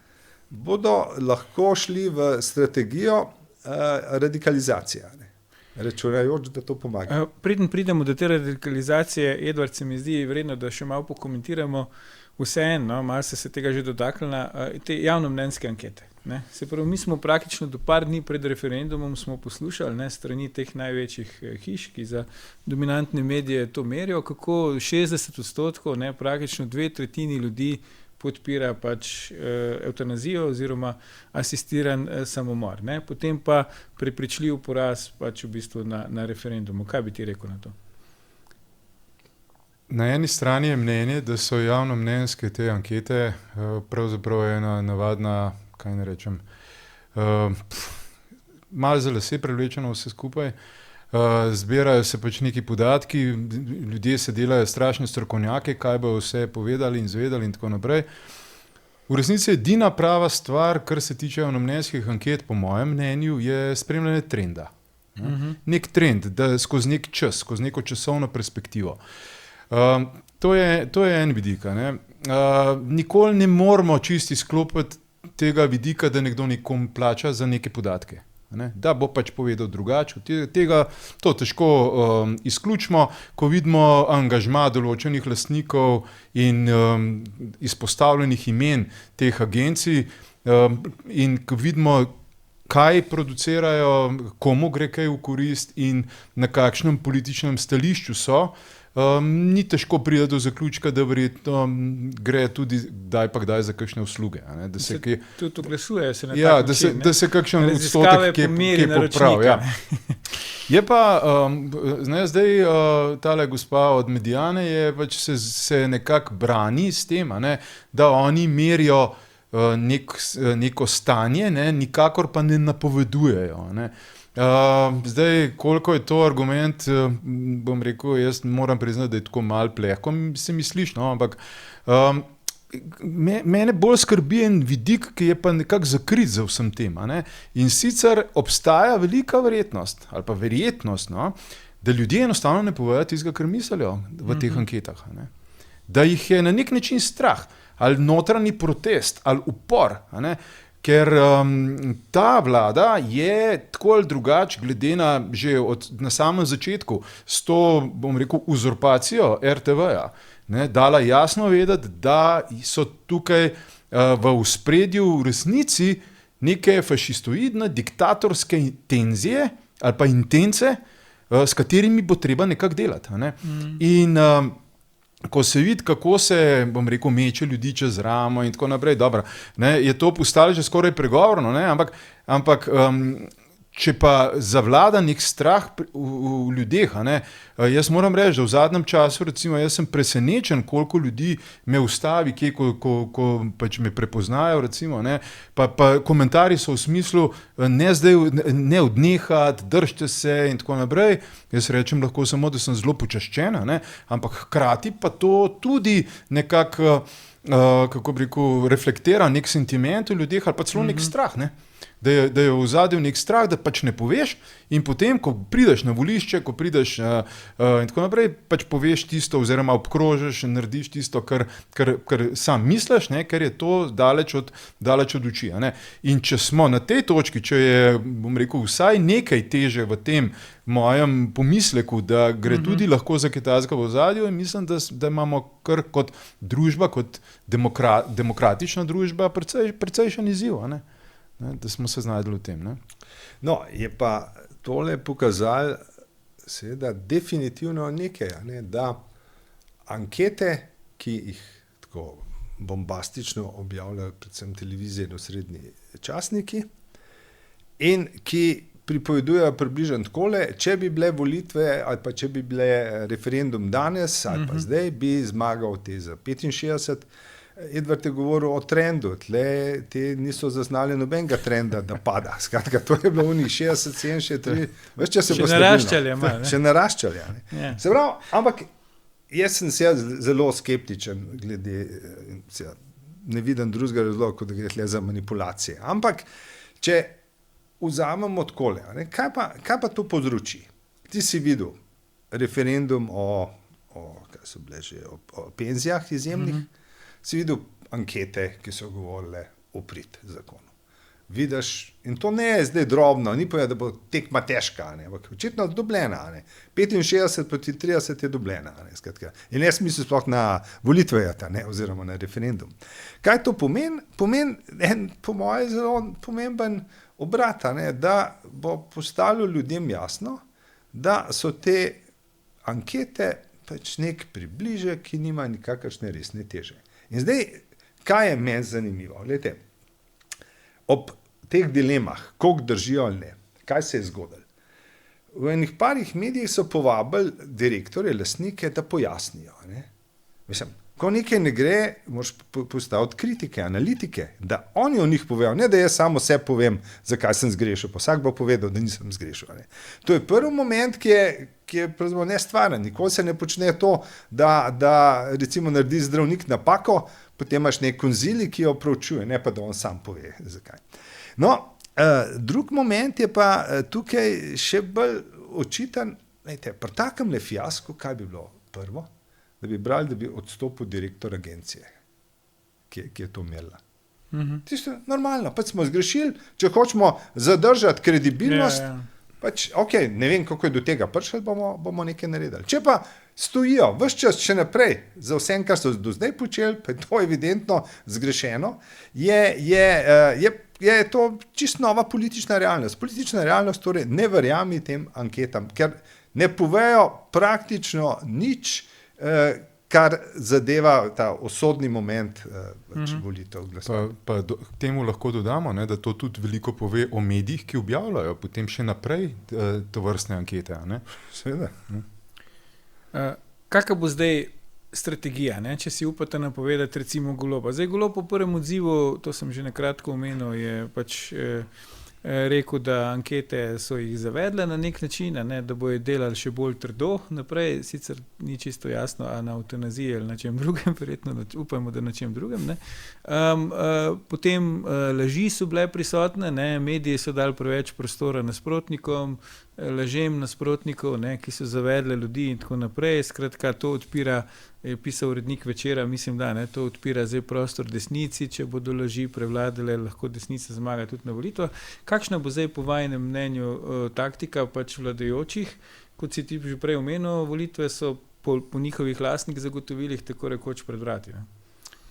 bodo lahko šli v strategijo radikalizacije. Računajoč, da to pomaga. Preden pridemo do te radikalizacije, Edvard, se mi zdi vredno, da še malo pokomentiramo vseeno, malo se tega že dotaknila, te javnomnenjske ankete. Se pravi, mi smo praktično do par dni pred referendumom smo poslušali strani teh največjih hiš, ki za dominantne medije to merijo, kako 60%, praktično 2/3 ljudi podpira pač evtanazijo oziroma asistiran samomor. Potem pa prepričljiv poraz pač v bistvu na referendumu. Kaj bi ti rekel na to? Na eni strani je mnenje, da so javnomnenjske te ankete pravzaprav ena navadna, kaj ne rečem, malo za lase privlečeno vse skupaj, zbirajo se pač neki podatki, ljudje se delajo strašne strokovnjake, kaj bo vse povedali in zvedali in tako naprej. V resnici edina prava stvar, kar se tiče javnomnenjskih anket, po mojem mnenju, je spremljanje trenda. Nek trend, da skozi nek čas, skozi neko časovno perspektivo. To je en vidik. Nikoli ne moramo čisto izklopiti tega vidika, da nekdo nekom plača za neke podatke. Da bo pač povedal drugače. To težko izključimo, ko vidimo angažma določenih lastnikov in izpostavljenih imen teh agencij in ko vidimo, kaj producirajo, komu gre kaj v korist in na kakšnem političnem stališču so, ni težko priti do zaključka, da verjetno gre tudi kdaj za kakšne usluge. Da se tudi oglašuje se na tak način. Da se kakšen odstotek kje poprav. Ja. Je pa, zdaj tale gospa od Mediane je pač se nekako brani s tem, da oni merijo neko stanje, nikakor pa ne napovedujejo. Zdaj, koliko je to argument, bom rekel, jaz moram priznati, da je tako malo plehko, se misliš, ampak mene bolj skrbi en vidik, ki je pa nekako zakrit za vsem tem. In sicer obstaja velika verjetnost, ali pa verjetnost, da ljudje enostavno ne povejo tistega, kar mislijo v teh anketah. Da jih je na nek način strah, ali notranji protest, ali upor, ker ta vlada je tako ali drugače, glede na že na samem začetku s to, bom rekel, uzurpacijo RTV-ja, dala jasno vedeti, da so tukaj v ospredju v resnici neke fašistoidne, diktatorske tenzije ali pa intence, s katerimi bo treba nekako delati. In ko se vidi, kako se, bom rekel, meče ljudi čez ramo in tako naprej, dobro, je to postalo že skoraj pregovorno, ampak če pa zavlada nek strah v ljudeh, jaz moram reči, da v zadnjem času, recimo, jaz sem presenečen, koliko ljudi me ustavi, ko pač me prepoznajo, recimo, pa komentarji so v smislu, ne odnehati, držite se in tako naprej. Jaz rečem lahko samo, da sem zelo počaščen, ampak hkrati pa to tudi nekako, kako bi rekel, reflektira nek sentiment v ljudeh ali pa celo nek strah, Da je v ozadju nek strah, da pač ne poveš in potem, ko prideš na volišče, ko prideš in tako naprej, pač poveš tisto oziroma obkrožiš in narediš tisto, kar sam misliš, ker je to daleč od oči. In če smo na tej točki, če je, bom rekel, vsaj nekaj teže v tem mojem pomisleku, da gre tudi lahko za kitajsko v ozadju, in mislim, da imamo kar kot družba, kot demokratična družba precejšen izziv, da smo se znajdli v tem. No, je pa tole pokazalo seveda definitivno nekaj, da ankete, ki jih tako bombastično objavljajo predvsem televizije in osrednji časniki in ki pripovedujejo približno takole, če bi bile volitve ali pa če bi bile referendum danes ali pa zdaj, bi zmagal te za 65. Edvard je govoril o trendu, te niso zaznali nobenega trenda, da pada. Skratka, to je bilo v njih 60, 73, več če se bo stabilno. Še naraščali. Se pravi, ampak jaz sem zelo skeptičen glede, ne vidim drugega razloga, kot da gre tle za manipulacije. Ampak, če vzamemo takole, kaj pa to povzroči? Ti si videl referendum kaj so bile že, o penzijah izjemnih, si videl ankete, ki so govorile o prid zakonu. Vidiš, in to ne je zdaj drobno, ni povedal, da bo tekma težka, ampak očitno dobljena. 65 proti 30 je dobljena. In jaz mislim sploh na volitve, oziroma na referendum. Kaj to pomeni? Pomeni en, po mojem, zelo pomemben obrat, da bo postalo ljudem jasno, da so te ankete pač nek približek, ki nima nikakršne resne teže. In zdaj, kaj je meni zanimivo? Glejte, ob teh dilemah, koliko držijo ali ne, kaj se je zgodilo? V enih parih medijih so povabili direktorje, lastnike, da pojasnijo. Mislim, Ko nekaj ne gre, moraš postaviti kritike, analitike, da oni o njih povejo, ne da jaz samo vse povem, zakaj sem zgrešil, pa vsak bo povedal, da nisem zgrešil. Ne. To je prvi moment, ki je pravzaprav nestvaren. Nikoli se ne počne to, da recimo naredi zdravnik napako, potem imaš nek konzilij, ki jo proučuje, ne pa da on sam pove, zakaj. No, drug moment je pa tukaj še bolj očiten, pri takem fiasku, kaj bi bilo prvo? Da bi brali, da bi odstopil direktor agencije, ki je to imela. Tisto je normalno, pač smo zgrešili, če hočemo zadržati kredibilnost, pač ok, ne vem, kako je do tega prišli, bomo nekaj naredili. Če pa stojijo ves čas še naprej za vsem, kar so do zdaj počeli, pa je to evidentno zgrešeno, je to čisto nova politična realnost. Politična realnost torej ne verjami tem anketam, ker ne povejo praktično nič, kar zadeva ta osodni moment volitev glasov. Pa k temu lahko dodamo, ne, da to tudi veliko pove o medijih, ki objavljajo potem še naprej tovrstne ankete. Ne? Seveda. Kakšna bo zdaj strategija, ne? Če si upate napovedati recimo Goloba? Zdaj Golob po prvem odzivu, to sem že na kratko omenil, je pač rekel, da ankete so jih zavedle na nek način, ne, da bojo delali še bolj trdo naprej, sicer ni čisto jasno, a na evtanaziji ali na čem drugem, verjetno upajmo, da na čem drugem. Ne. Potem laži so bile prisotne, ne, mediji so dali preveč prostora nasprotnikom, lažem nasprotnikov, ne, ki so zavedle ljudi in tako naprej. Skratka, to odpira, je pisal urednik Večera, mislim, da ne, to odpira zdaj prostor desnici, če bodo laži prevladale, lahko desnica zmaga tudi na volitvah. Kakšna bo zdaj po vajinem mnenju taktika pač vladajočih? Kot si ti že prej omenil, volitve so po njihovih lastnih zagotovilih tako rekoč pred vrati. Ne?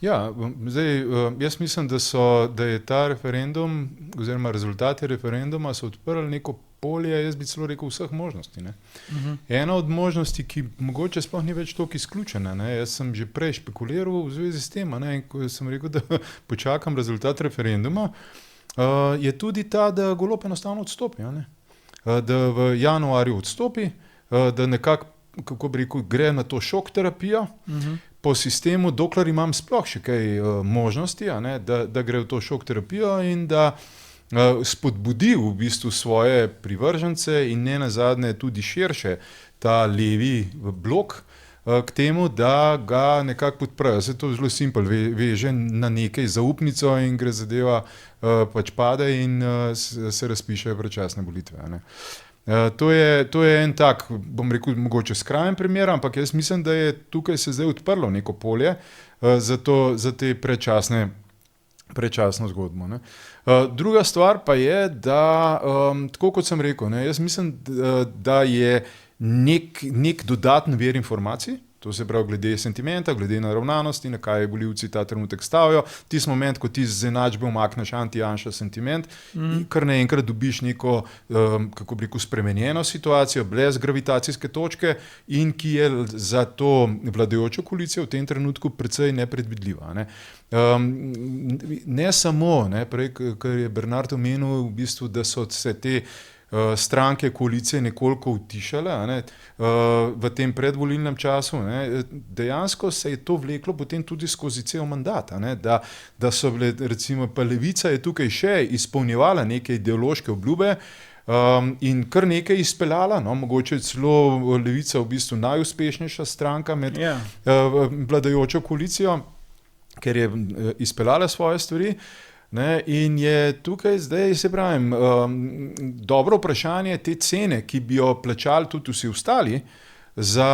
Ja, zdaj, jaz mislim, da je ta referendum oziroma rezultati referenduma so odprli neko polje, jaz bi celo rekel vseh možnosti. Ne. Ena od možnosti, ki mogoče sploh ni več toliko izključena, ne. Jaz sem že prej špekuliral v zvezi s tem, ne, ko sem rekel, da počakam rezultat referenduma, je tudi ta, da Golob enostavno odstopi. Ne. Da v januarju odstopi, da nekako, kako bi rekel, gre na to šok terapijo, po sistemu, dokler imam sploh še kaj možnosti, ne, da gre v to šok terapijo in da spodbudi v bistvu svoje privržence in ne nazadnje tudi širše ta levi blok k temu, da ga nekako podprejo. Se to zelo simpel, veže na nekaj zaupnico in gre zadeva pač pade in se razpišejo predčasne volitve. Ne. To je en tak, bom rekel, mogoče skrajen primer, ampak jaz mislim, da je tukaj se zdaj odprlo neko polje za te predčasno zgodbo. Ne. Druga stvar pa je, da, tako kot sem rekel, ne, jaz mislim, da je nek dodaten vir informacij, to se pravi glede sentimenta, glede naravnanosti, na kaj volivci ta trenutek stavijo, tisti moment, ko ti z enačbe umakneš anti-Janša sentiment, kar naenkrat dobiš neko, kako bi rekel, spremenjeno situacijo, brez gravitacijske točke in ki je za to vladajočo koalicijo v tem trenutku precej nepredvidljiva. Ne. Ne samo, ne, prej, kar je Bernard omenil, v bistvu, da so se te stranke koalicije nekoliko utišale, ne, v tem predvolilnem času, ne, dejansko se je to vleklo potem tudi skozi cel mandat, ne, da so bile, recimo, pa Levica je tukaj še izpolnjevala neke ideološke obljube in kar nekaj izpeljala, no, mogoče celo Levica v bistvu najuspešnejša stranka med vladajočo koalicijo, ker je izpeljala svoje stvari. Ne, in je tukaj zdaj, se pravim, dobro vprašanje te cene, ki bi jo plačali tudi vsi ostali za,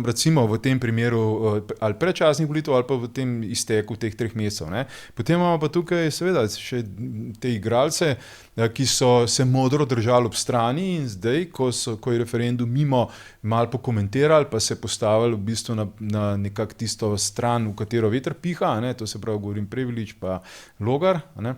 recimo v tem primeru ali predčasnih volitev ali pa v tem izteku teh 3 mesecev. Ne. Potem imamo pa tukaj seveda še te igralce, ki so se modro držali ob strani in zdaj, ko je referendum mimo malo pokomentirali, pa se postavili v bistvu na nekako tisto stran, v katero veter piha, ne, to se pravi, govorim Prevelič pa Logar, ne.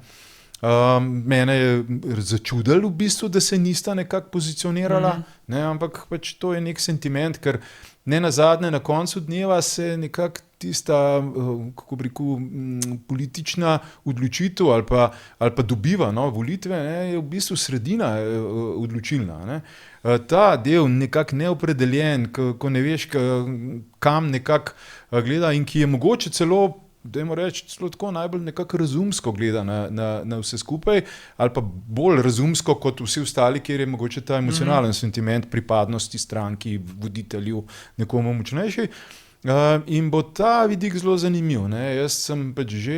Mene je začudilo v bistvu, da se nista nekako pozicionirala, ne, ampak pač to je nek sentiment, ker ne nazadnje na koncu dneva se nekako tista, kako bi rekel, politična odločitev ali pa dobiva, no, volitve, ne, je v bistvu sredina odločilna, ne. Ta del nekako neopredeljen, ko ne veš, kam nekako gleda in ki je mogoče celo, dajmo reči, celo tako najbolj nekako razumsko gleda na vse skupaj, ali pa bolj razumsko kot vsi ostali, kjer je mogoče ta emocionalen sentiment pripadnosti stranki, voditelju, nekomu močnejši. In bo ta vidik zelo zanimiv, ne. Jaz sem pač že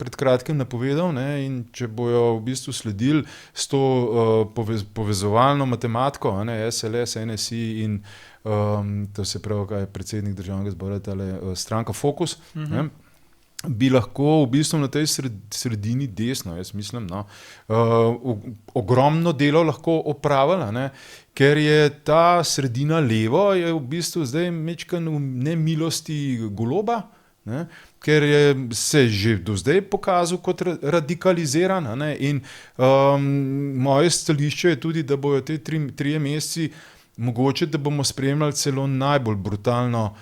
pred kratkim napovedal, ne, in če bojo v bistvu sledili s to povezovalno matematiko, ne, SLS, NSI in to se pravi, kaj je predsednik državnega zbora, tale stranka Fokus, ne, bi lahko v bistvu na tej sredini desno, jaz mislim, no, ogromno delo lahko opravila, ne, ker je ta sredina levo, je v bistvu zdaj majčkeno v nemilosti Goloba, ne, ker je se že do zdaj pokazal kot radikaliziran, ne, in moje stališče je tudi, da bojo te trije meseci mogoče, da bomo spremljali celo najbolj brutalno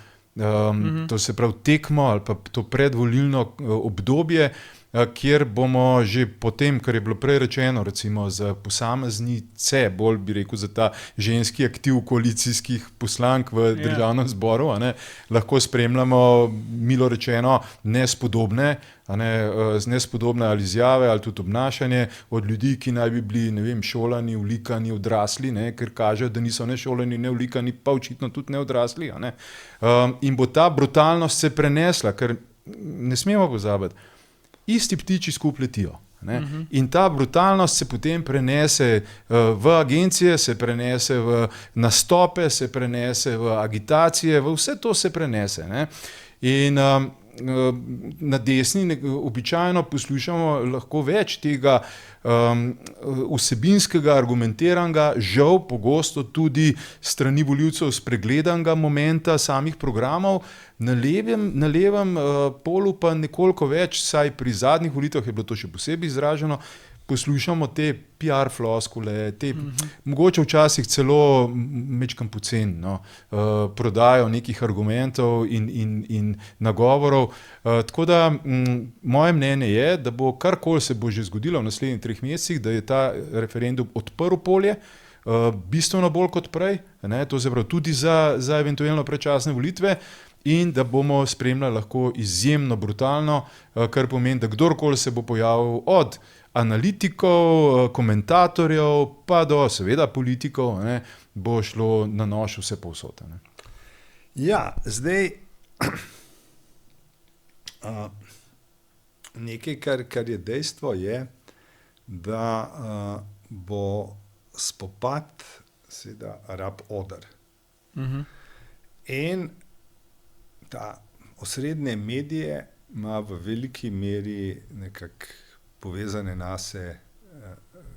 to se pravi tekmo ali pa to predvolilno obdobje, kjer bomo že potem, kar je bilo prej rečeno, recimo za posameznice, bolj bi rekel za ta ženski aktiv koalicijskih poslank v državnem zboru, a ne, lahko spremljamo, milo rečeno, nespodobne ali izjave ali tudi obnašanje od ljudi, ki naj bi bili, ne vem, šolani, vlikani, odrasli, ne, ker kažejo, da niso ne šolani, ne vlikani, pa očitno tudi ne odrasli, a ne. In bo ta brutalnost se prenesla, ker ne smemo pozabiti, isti ptiči skupaj letijo. Ne? In ta brutalnost se potem prenese v agencije, se prenese v nastope, se prenese v agitacije, v vse to se prenese. Ne? In na desni običajno poslušamo lahko več tega vsebinskega, argumentiranega, žal pogosto tudi strani volivcev spregledanega momenta samih programov, na levem polu pa nekoliko več, saj pri zadnjih volitvah je bilo to še posebej izraženo, poslušamo te PR floskule, te mogoče včasih celo majčkeno poceni, no, prodajo nekih argumentov in nagovorov. Tako da moje mnenje je, da bo karkoli se bo že zgodilo v naslednjih 3 mesecih, da je ta referendum odprl polje, bistveno bolj kot prej, ne, to se pravi tudi za eventualno predčasne volitve, in da bomo spremljali lahko izjemno brutalno, kar pomeni, da kdorkoli se bo pojavil od analitikov, komentatorjev, pa do seveda politikov, ne, bo šlo na nož vse povsod. Ne. Ja, zdaj nekaj, kar je dejstvo, je, da bo spopad seveda rab oder. In ta osrednje medije ima v veliki meri nekako povezane nase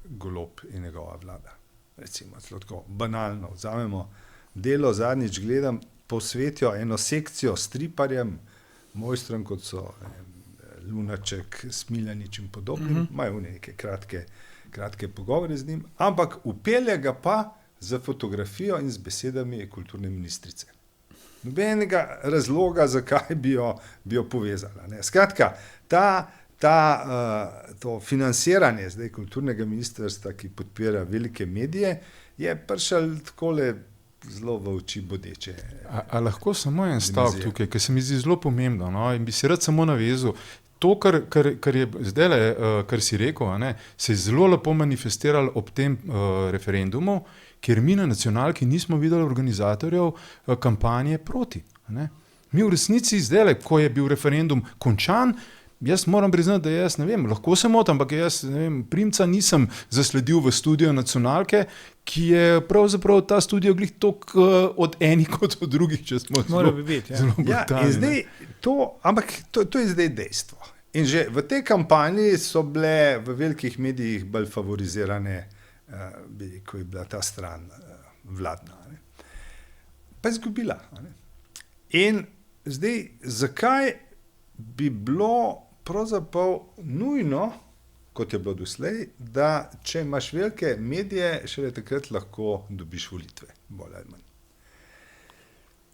Golob in njegova vlada. Recimo, zelo tako banalno, vzamemo Delo, zadnjič gledam, posvetijo eno sekcijo striparjem, mojstrom, kot so Lunaček, Smiljanić in podobnim, imajo neke kratke pogovore z njim, ampak vpelje ga pa z fotografijo in z besedami kulturne ministrice. Nobenega razloga, zakaj bi jo povezala. Ne. Skratka, to financiranje zdaj kulturnega ministrstva, ki podpira velike medije, je prišel takole zelo v oči bodeče. A lahko samo en stavek tukaj, ker se mi zdi zelo pomembno, no, in bi se rad samo navezal. To, kar je zdajle, kar si rekel, ne, se je zelo lepo manifestiralo ob tem referendumu, ker mi na nacionalki nismo videli organizatorjev kampanje proti. Ne. Mi v resnici zdajle, ko je bil referendum končan, jaz moram priznati, da jaz ne vem, lahko se motim, ampak jaz ne vem, Primca nisem zasledil v studio nacionalke, ki je pravzaprav ta studio glih toliko od enih kot od drugih, če smo zelo brutalni. Ja, in zdaj ampak to je zdaj dejstvo. In že v tej kampanji so bile v velikih medijih bolj favorizirane, ko je bila ta stran vladna. Ne. Pa je izgubila. Ne. In zdaj, zakaj bi bilo pravzaprav nujno, kot je bilo doslej, da če imaš velike medije, šele takrat lahko dobiš volitve, bolj ali manj.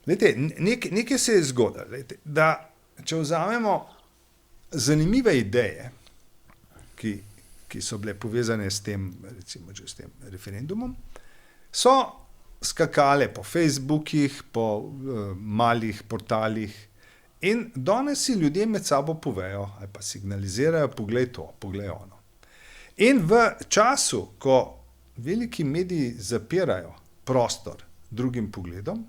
Lejte, nekaj se je zgodilo, lejte, da če vzamemo zanimive ideje, ki so bile povezane s tem, recimo, s tem referendumom, so skakale po Facebookih, po malih portalih in danes si ljudje med sabo povejo ali pa signalizirajo, poglej to, poglej ono. In v času, ko veliki mediji zapirajo prostor drugim pogledom,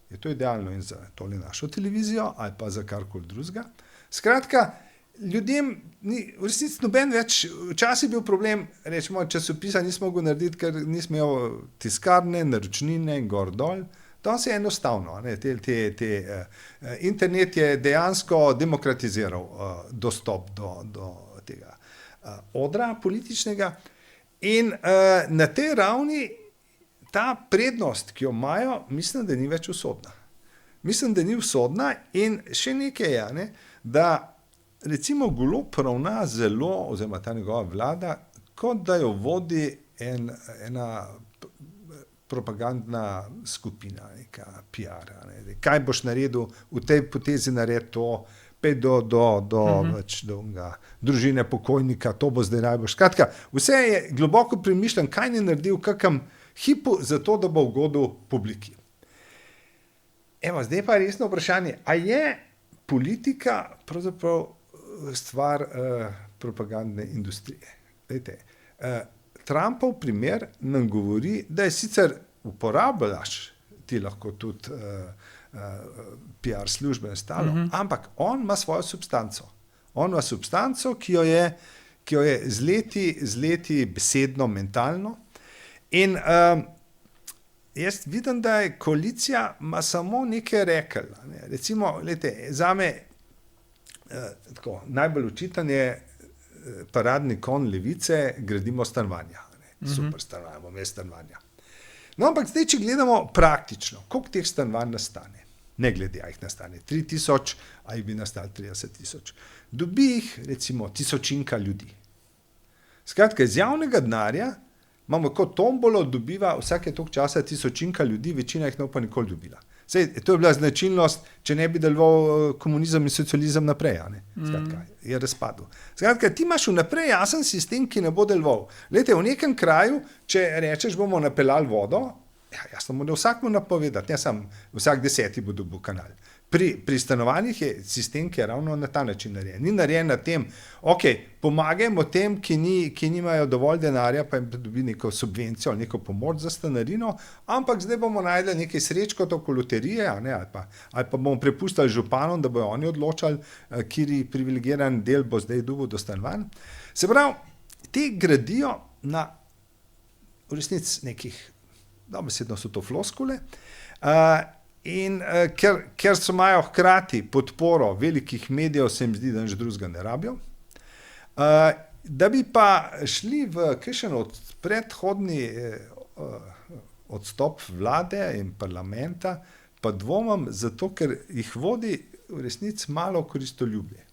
je to idealno in za tole našo televizijo ali pa za karkoli drugega. Skratka, ljudem ni, v resnici noben več, včasih je bil problem, rečemo, časopisa nismo mogli narediti, ker nismo imeli tiskarne, naročnine in gor dol. Danes je enostavno, ne, internet je dejansko demokratiziral dostop do tega odra političnega in na tej ravni ta prednost, ki jo imajo, mislim, da ni več usodna. Mislim, da ni usodna in še nekaj je, ne, da recimo Golob ravna zelo, oziroma ta njegova vlada, kot da jo vodi ena propagandna skupina, neka PR. Ne. Kaj boš naredil, v tej potezi naredi to, pej do družine pokojnika, to bo zdaj najbolj. Skratka, vse je globoko premišljen, kaj ne naredil v kakem hipu, zato da bo ugodil publiki. Evo, zdaj pa je resno vprašanje, a je politika pravzaprav stvar propagandne industrije? Dejte, Trumpov primer nam govori, da je sicer uporabljaš ti lahko tudi PR službe in stalo, ampak on ima svojo substanco. On ima substanco, ki jo je z leti besedno, mentalno. In jaz vidim, da je koalicija ima samo nekaj rekel. Ne. Recimo, lejte, zame tako, najbolj očiten je paradni konj levice, gradimo stanovanja. Super stanovanja, bomo imeli stanovanja. No, ampak zdaj, če gledamo praktično, koliko teh stanovanj nastane? Ne glede, a jih nastane 3000, a jih bi nastali 30 000. Dobi jih, recimo, tisočinka ljudi. Skratka, iz javnega denarja imamo kot tombolo, dobiva vsake toliko časa tisočinka ljudi, večina jih ne bo pa nikoli dobila. Sej, to je bila značilnost, če ne bi deloval komunizem in socializem naprej. Skratka, je razpadel. Skratka, ti imaš vnaprej jasen sistem, ki ne bo deloval. Glejte, v nekem kraju, če rečeš, bomo napeljali vodo, jasno mora vsakmu napovedati, ne samo vsak 10 bo dobil kanal. Pri stanovanjih je sistem, ki je ravno na ta način narejen. Ni narejen na tem, ok, pomagajmo tem, ki nimajo dovolj denarja, pa jim dobi neko subvencijo ali neko pomoč za stanarino, ampak zdaj bomo najdli nekaj srečkot oko loterije, ali pa bomo prepustili županom, da bojo oni odločali, kateri privilegiran del bo zdaj dobil do stanovanj. Se pravi, te gradijo na v resnici nekih, dobesedno so to floskule, in ker so imajo hkrati podporo velikih medijev, se jim zdi, da nič drugega ne rabijo. Da bi pa šli v kakšen predhodni odstop vlade in parlamenta, pa dvomim, zato ker jih vodi v resnici malo koristoljublje.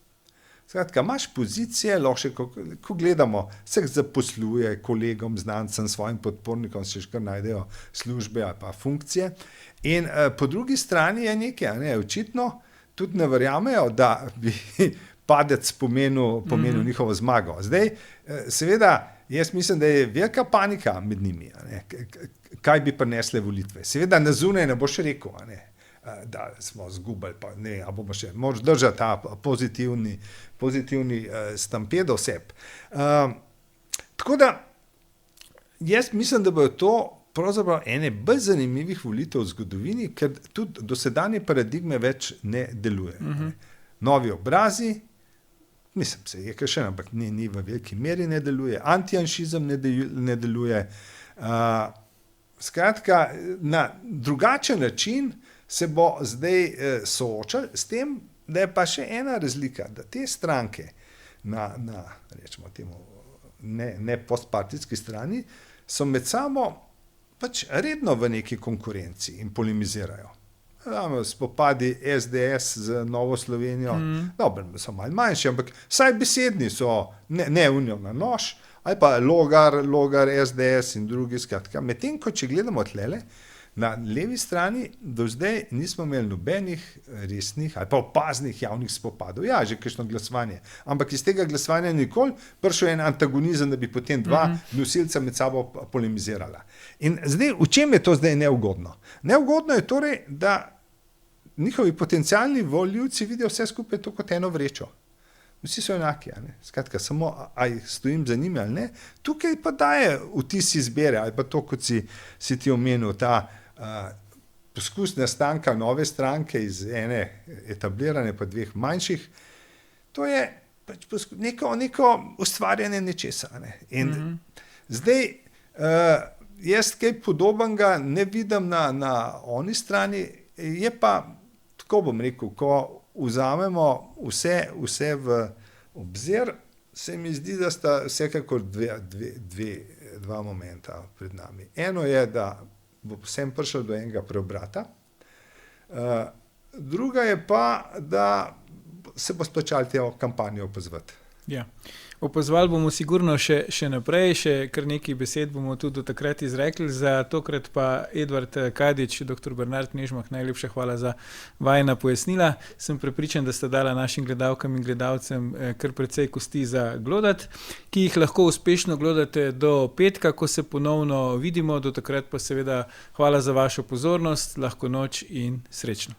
Skratka, imaš pozicije, lahko, ko gledamo, vseh zaposluje kolegom, znancem, svojim podpornikom, se še kar najdejo službe ali pa funkcije. In po drugi strani je nekaj, očitno tudi ne verjamejo, da bi padec pomenil njihovo zmago. Zdaj, seveda, jaz mislim, da je velika panika med njimi, kaj bi prinesle volitve. Seveda, na zunaj ne boš rekel, da smo zgubili, pa ne, a bomo še, moraš držati ta pozitivni stampedo seb. Tako da, jaz mislim, da bojo to pravzaprav ene bolj zanimivih volitev v zgodovini, ker tudi dosedanje paradigme več ne delujejo. Novi obrazi, mislim, se je kaj še, ampak ni v veliki meri ne deluje, antijanšizem ne deluje. Skratka, na drugačen način se bo zdaj soočal s tem, da je pa še ena razlika, da te stranke na rečemo temu, ne postpartijski strani, so med sabo pač redno v neki konkurenci in polemizirajo. Spopadi SDS z Novo Slovenijo, dobro, so malo manjši, ampak vsaj besedni so, ne unijo na nož, ali pa Logar, SDS in drugi, skratka. Medtem, ko če gledamo tlele, Na levi strani do zdaj nismo imeli nobenih resnih ali pa opaznih javnih spopadov. Ja, že kakšno glasovanje. Ampak iz tega glasovanja nikoli prišel en antagonizem, da bi potem dva nosilca med sabo polemizirala. In zdaj, v čem je to zdaj neugodno? Neugodno je torej, da njihovi potencialni volivci vidijo vse skupaj to kot eno vrečo. Vsi so enaki, skratka, samo ali stojim za njimi ali ne. Tukaj pa daje vtis izbere, ali pa to, kot si ti omenil, ta poskus nastanka nove stranke iz ene etablirane pa dveh manjših, to je pač neko ustvarjanje nečesa. In zdaj, jaz kaj podobnega ne vidim na oni strani, je pa, tako bom rekel, ko vzamemo vse v obzir, se mi zdi, da sta vsekakor dva momenta pred nami. Eno je, da bo vsem prišel do enega preobrata, druga je pa, da se bo splačalo te kampanje opazovati. Ja. Opazovali bomo sigurno še naprej, še kar nekaj besed bomo tudi do takrat izrekli. Za tokrat pa Edvard Kadič, dr. Bernard Nežmah, najlepša hvala za vajina pojasnila. Sem prepričan, da sta dala našim gledalkam in gledalcem kar precej kosti za glodati, ki jih lahko uspešno glodate do petka, ko se ponovno vidimo. Do takrat pa seveda hvala za vašo pozornost, lahko noč in srečno.